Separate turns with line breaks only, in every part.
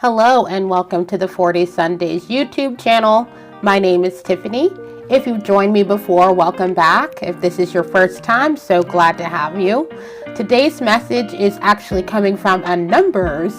Hello and welcome to the 40 Sundays YouTube channel. My name is Tiffany. If you've joined me before, welcome back. If this is your first time, so glad to have you. Today's message is actually coming from a Numbers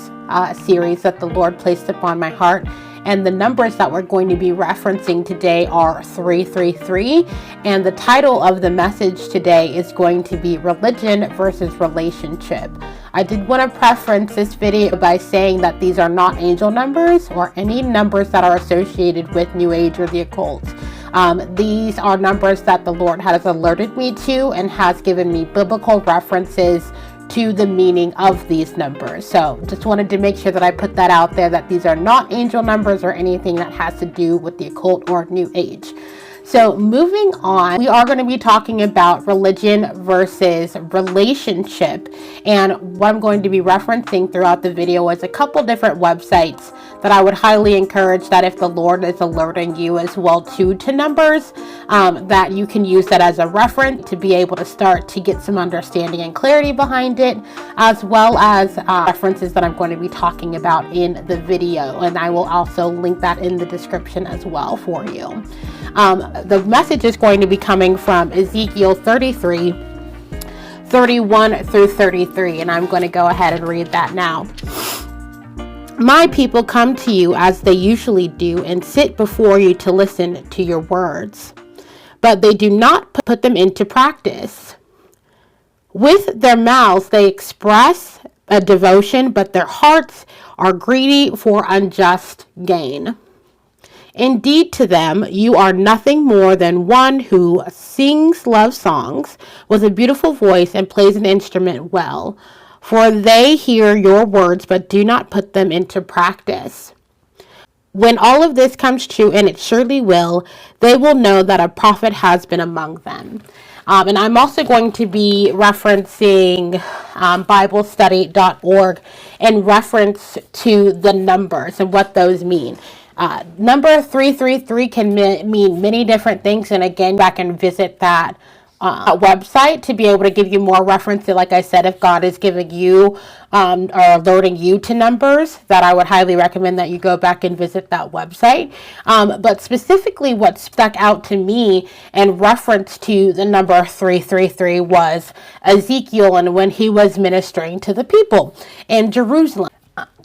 series that the Lord placed upon my heart. And the numbers that we're going to be referencing today are 333. And the title of the message today is going to be Religion versus Relationship. I did want to preference this video by saying that these are not angel numbers or any numbers that are associated with New Age or the occult. These are numbers that the Lord has alerted me to and has given me biblical references to the meaning of these numbers. So just wanted to make sure that I put that out there, that these are not angel numbers or anything that has to do with the occult or New Age. So moving on, we are going to be talking about religion versus relationship. And what I'm going to be referencing throughout the video is a couple different websites that I would highly encourage that if the Lord is alerting you as well to numbers, that you can use that as a reference to be able to start to get some understanding and clarity behind it, as well as references that I'm going to be talking about in the video. And I will also link that in the description as well for you. The message is going to be coming from Ezekiel 33, 31 through 33, and I'm going to go ahead and read that now. My people come to you as they usually do and sit before you to listen to your words, but they do not put them into practice. With their mouths they express a devotion, but their hearts are greedy for unjust gain. Indeed, to them, you are nothing more than one who sings love songs with a beautiful voice and plays an instrument well, for they hear your words but do not put them into practice. When all of this comes true, and it surely will, they will know that a prophet has been among them. And I'm also going to be referencing BibleStudy.org in reference to the numbers and what those mean. Number 333 can mean many different things, and again, back and visit that website to be able to give you more reference to, like I said, if God is giving you or alerting you to numbers, that I would highly recommend that you go back and visit that website. But specifically what stuck out to me in reference to the number 333 was Ezekiel and when he was ministering to the people in Jerusalem.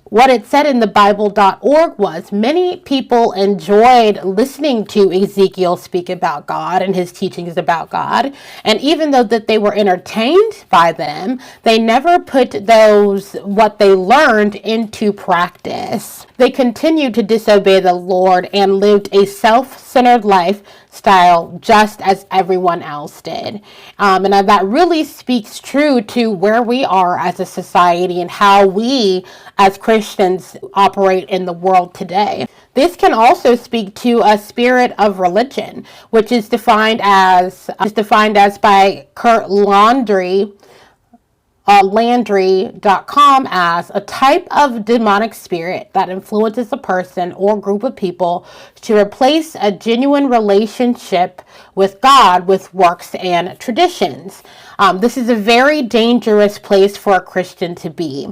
What it said in the Bible.org was many people enjoyed listening to Ezekiel speak about God and his teachings about God. And even though that they were entertained by them, they never put what they learned into practice. They continued to disobey the Lord and lived a self-centered lifestyle just as everyone else did. And that really speaks true to where we are as a society and how we as Christians operate in the world today. This can also speak to a spirit of religion, which is defined as by Kurt Landry.com as a type of demonic spirit that influences a person or group of people to replace a genuine relationship with God with works and traditions. This is a very dangerous place for a Christian to be,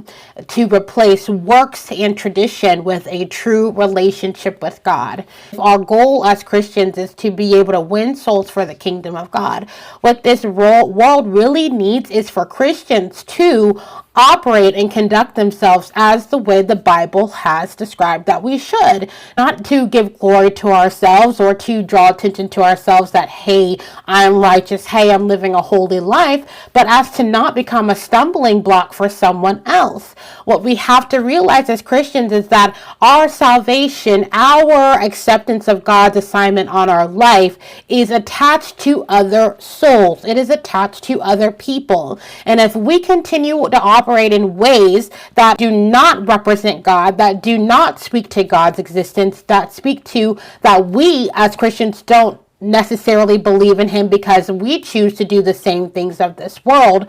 to replace works and tradition with a true relationship with God. Our goal as Christians is to be able to win souls for the kingdom of God. What this world really needs is for Christians to operate and conduct themselves as the way the Bible has described that we should. Not to give glory to ourselves or to draw attention to ourselves that, hey, I'm righteous, hey, I'm living a holy life, but as to not become a stumbling block for someone else. What we have to realize as Christians is that our salvation, our acceptance of God's assignment on our life is attached to other souls. It is attached to other people. And if we continue to operate in ways that do not represent God, that do not speak to God's existence, that speak to that we as Christians don't necessarily believe in him because we choose to do the same things of this world,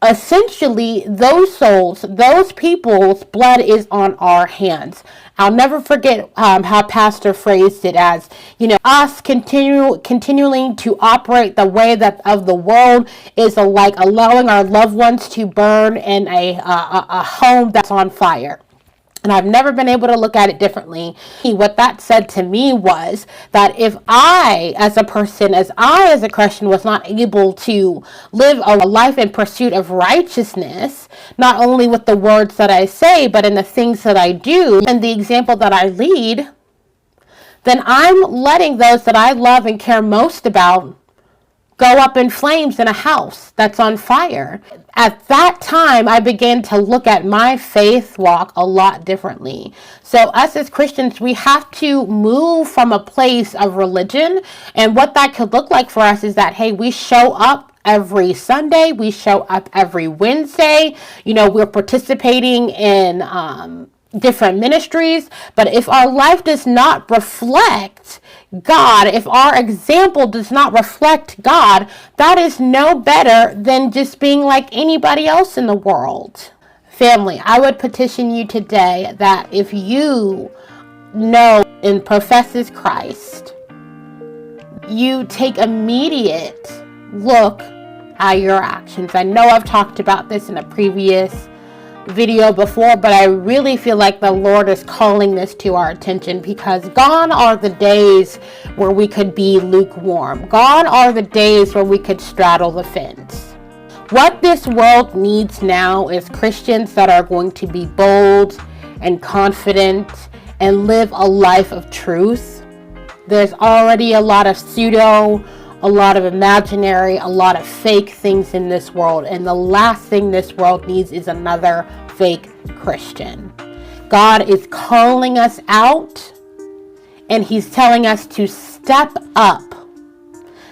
essentially those souls, those people's blood is on our hands. I'll never forget how Pastor phrased it as, us continuing to operate the way that of the world is like allowing our loved ones to burn in a home that's on fire. And I've never been able to look at it differently. What that said to me was that if I, as a person, as a Christian, was not able to live a life in pursuit of righteousness, not only with the words that I say, but in the things that I do and the example that I lead, then I'm letting those that I love and care most about go up in flames in a house that's on fire. At that time, I began to look at my faith walk a lot differently. So us as Christians, we have to move from a place of religion. And what that could look like for us is that, hey, we show up every Sunday. We show up every Wednesday. We're participating in different ministries. But if our life does not reflect God, if our example does not reflect God, that is no better than just being like anybody else in the world. Family, I would petition you today that if you know and professes Christ, you take immediate look at your actions. I know I've talked about this in a previous video before, but I really feel like the Lord is calling this to our attention, because gone are the days where we could be lukewarm. Gone are the days where we could straddle the fence. What this world needs now is Christians that are going to be bold and confident and live a life of truth. There's already a lot of pseudo, a lot of imaginary, a lot of fake things in this world. And the last thing this world needs is another fake Christian. God is calling us out, and He's telling us to step up.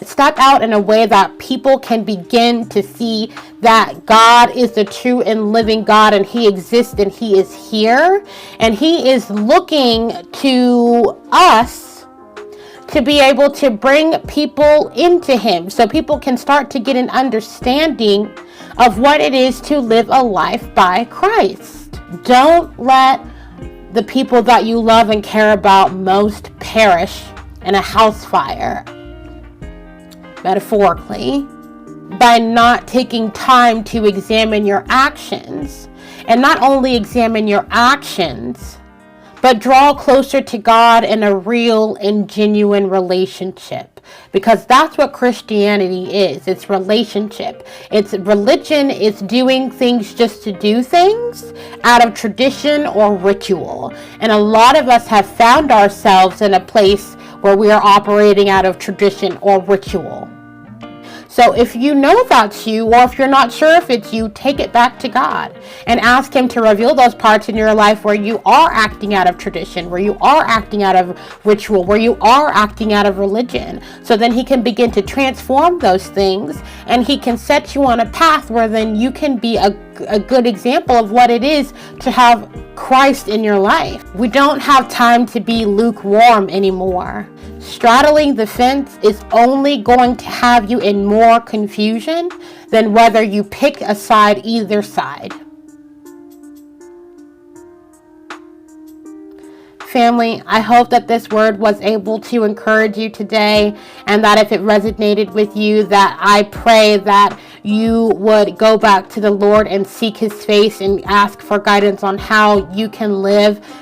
Step out in a way that people can begin to see that God is the true and living God, and He exists and He is here. And He is looking to us to be able to bring people into Him, so people can start to get an understanding of what it is to live a life by Christ. Don't let the people that you love and care about most perish in a house fire, metaphorically, by not taking time to examine your actions. And not only examine your actions, but draw closer to God in a real and genuine relationship. Because that's what Christianity is. It's relationship. It's religion. It's doing things just to do things out of tradition or ritual. And a lot of us have found ourselves in a place where we are operating out of tradition or ritual. So if you know that's you, or if you're not sure if it's you, take it back to God and ask Him to reveal those parts in your life where you are acting out of tradition, where you are acting out of ritual, where you are acting out of religion. So then He can begin to transform those things, and He can set you on a path where then you can be a good example of what it is to have Christ in your life. We don't have time to be lukewarm anymore. Straddling the fence is only going to have you in more confusion than whether you pick a side, either side. Family, I hope that this word was able to encourage you today, and that if it resonated with you, that I pray that you would go back to the Lord and seek His face and ask for guidance on how you can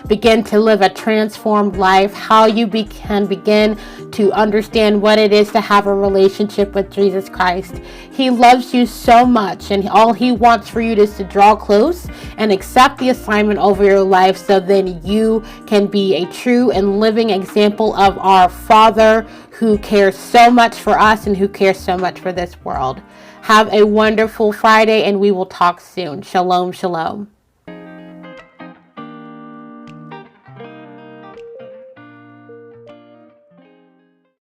begin to live a transformed life, how you can begin to understand what it is to have a relationship with Jesus Christ. He loves you so much, and all He wants for you is to draw close and accept the assignment over your life, so then you can be a true and living example of our Father who cares so much for us and who cares so much for this world. Have a wonderful Friday, and we will talk soon. Shalom, shalom.